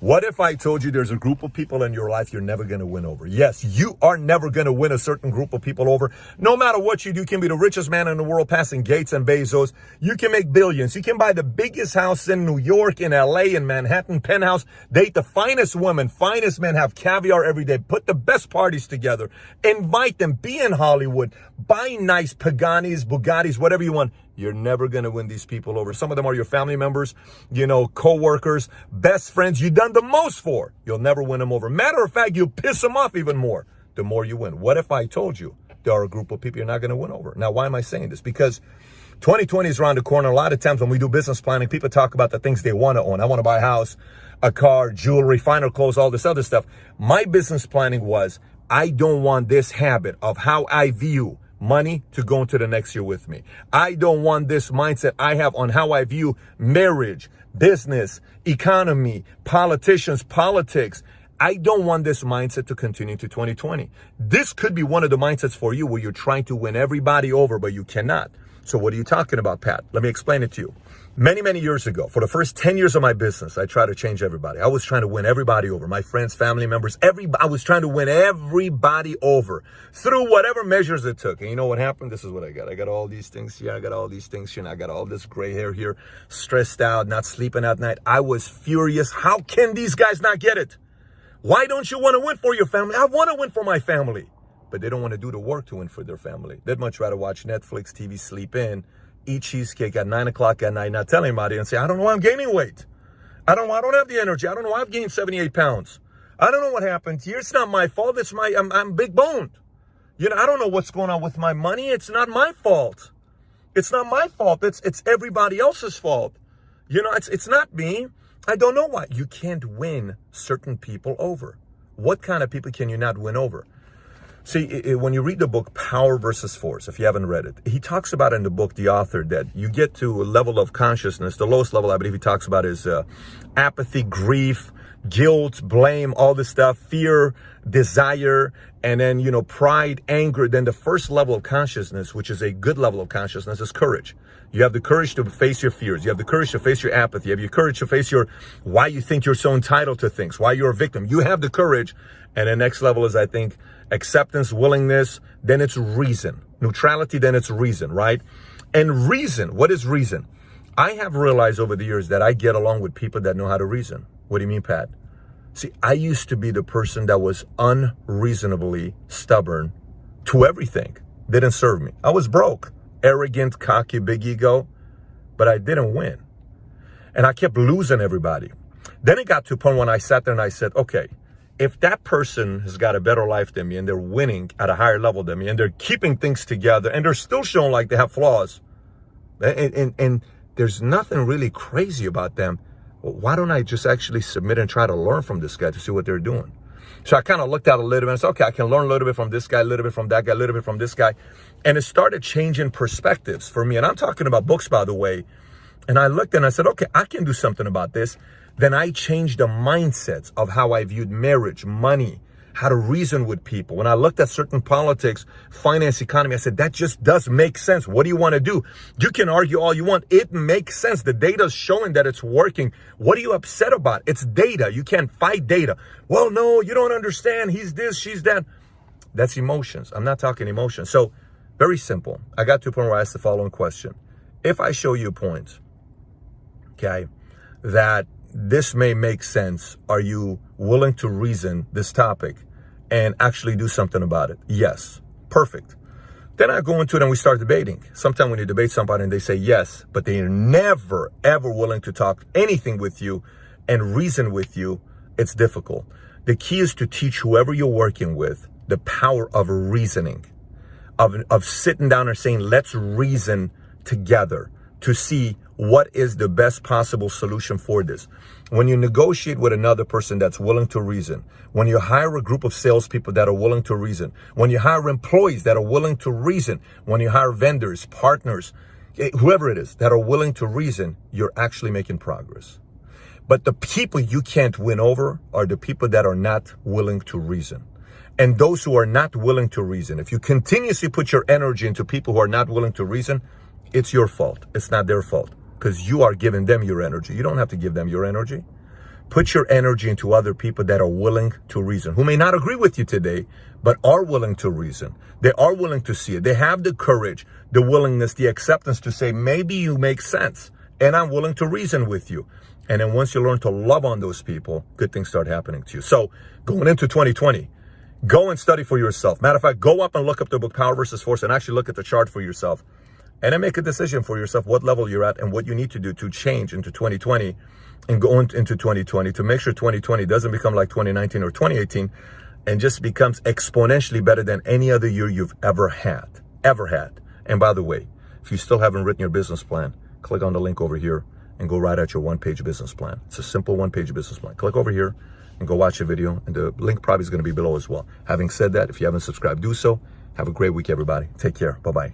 What if I told you there's a group of people in your life you're never going to win over? Yes, you are never going to win a certain group of people over. No matter what you do, you can be the richest man in the world, passing Gates and Bezos. You can make billions. You can buy the biggest house in New York, in LA, in Manhattan, penthouse, date the finest women, finest men, have caviar every day, put the best parties together, invite them, be in Hollywood, buy nice Paganis, Bugattis, whatever you want. You're never going to win these people over. Some of them are your family members, co-workers, best friends you've done the most for. You'll never win them over. Matter of fact, you piss them off even more the more you win. What if I told you there are a group of people you're not going to win over? Now, why am I saying this? Because 2020 is around the corner. A lot of times when we do business planning, people talk about the things they want to own. I want to buy a house, a car, jewelry, finer clothes, all this other stuff. My business planning was, I don't want this habit of how I view money to go into the next year with me. I don't want this mindset I have on how I view marriage, business, economy, politicians, politics. I don't want this mindset to continue to 2020. This could be one of the mindsets for you where you're trying to win everybody over, but you cannot. So what are you talking about, Pat? Let me explain it to you. Many, many years ago, for the first 10 years of my business, I tried to change everybody. I was trying to win everybody over. My friends, family members, I was trying to win everybody over through whatever measures it took. And you know what happened? This is what I got. I got all these things here. I got all these things here. And I got all this gray hair here, stressed out, not sleeping at night. I was furious. How can these guys not get it? Why don't you want to win for your family? I want to win for my family. But they don't want to do the work to win for their family. They'd much rather watch Netflix, TV, sleep in, eat cheesecake at 9 o'clock at night, not telling anybody, and say, I don't know why I'm gaining weight. I don't have the energy. I don't know why I've gained 78 pounds. I don't know what happened here. It's not my fault. I'm big boned. I don't know what's going on with my money. It's not my fault. It's not my fault. It's everybody else's fault. It's not me. I don't know why. You can't win certain people over. What kind of people can you not win over? See, when you read the book Power versus Force, if you haven't read it, he talks about in the book, the author, that you get to a level of consciousness. The lowest level, I believe he talks about, is apathy, grief, guilt, blame, all this stuff, fear, desire, and then, pride, anger. Then the first level of consciousness, which is a good level of consciousness, is courage. You have the courage to face your fears. You have the courage to face your apathy. You have your courage to face why you think you're so entitled to things, why you're a victim. You have the courage. And the next level is, I think, acceptance, willingness, then it's reason. Neutrality, then it's reason, right? And reason, what is reason? I have realized over the years that I get along with people that know how to reason. What do you mean, Pat? See, I used to be the person that was unreasonably stubborn to everything. Didn't serve me. I was broke, arrogant, cocky, big ego, but I didn't win. And I kept losing everybody. Then it got to a point when I sat there and I said, okay, if that person has got a better life than me and they're winning at a higher level than me and they're keeping things together and they're still showing like they have flaws and there's nothing really crazy about them, why don't I just actually submit and try to learn from this guy to see what they're doing? So I kind of looked at a little bit and said, okay, I can learn a little bit from this guy, a little bit from that guy, a little bit from this guy. And it started changing perspectives for me. And I'm talking about books, by the way. And I looked and I said, okay, I can do something about this. Then I changed the mindsets of how I viewed marriage, money, how to reason with people. When I looked at certain politics, finance, economy, I said, that just does make sense. What do you want to do? You can argue all you want. It makes sense. The data is showing that it's working. What are you upset about? It's data. You can't fight data. Well, no, you don't understand. He's this, she's that. That's emotions. I'm not talking emotions. So very simple. I got to a point where I asked the following question. If I show you a point, okay, that this may make sense, are you willing to reason this topic and actually do something about it? Yes. Perfect. Then I go into it and we start debating. Sometimes when you debate somebody and they say yes, but they are never, ever willing to talk anything with you and reason with you, it's difficult. The key is to teach whoever you're working with the power of reasoning, of sitting down and saying, let's reason together to see what is the best possible solution for this. When you negotiate with another person that's willing to reason, when you hire a group of salespeople that are willing to reason, when you hire employees that are willing to reason, when you hire vendors, partners, whoever it is that are willing to reason, you're actually making progress. But the people you can't win over are the people that are not willing to reason. And those who are not willing to reason, if you continuously put your energy into people who are not willing to reason, it's your fault. It's not their fault, because you are giving them your energy. You don't have to give them your energy. Put your energy into other people that are willing to reason, who may not agree with you today, but are willing to reason. They are willing to see it. They have the courage, the willingness, the acceptance to say, maybe you make sense, and I'm willing to reason with you. And then once you learn to love on those people, good things start happening to you. So going into 2020, go and study for yourself. Matter of fact, go up and look up the book Power versus Force and actually look at the chart for yourself. And then make a decision for yourself what level you're at and what you need to do to change into 2020 and go into 2020 to make sure 2020 doesn't become like 2019 or 2018 and just becomes exponentially better than any other year you've ever had. And by the way, if you still haven't written your business plan, click on the link over here and go write out your one-page business plan. It's a simple one-page business plan. Click over here and go watch the video, and the link probably is going to be below as well. Having said that, if you haven't subscribed, do so. Have a great week, everybody. Take care. Bye-bye.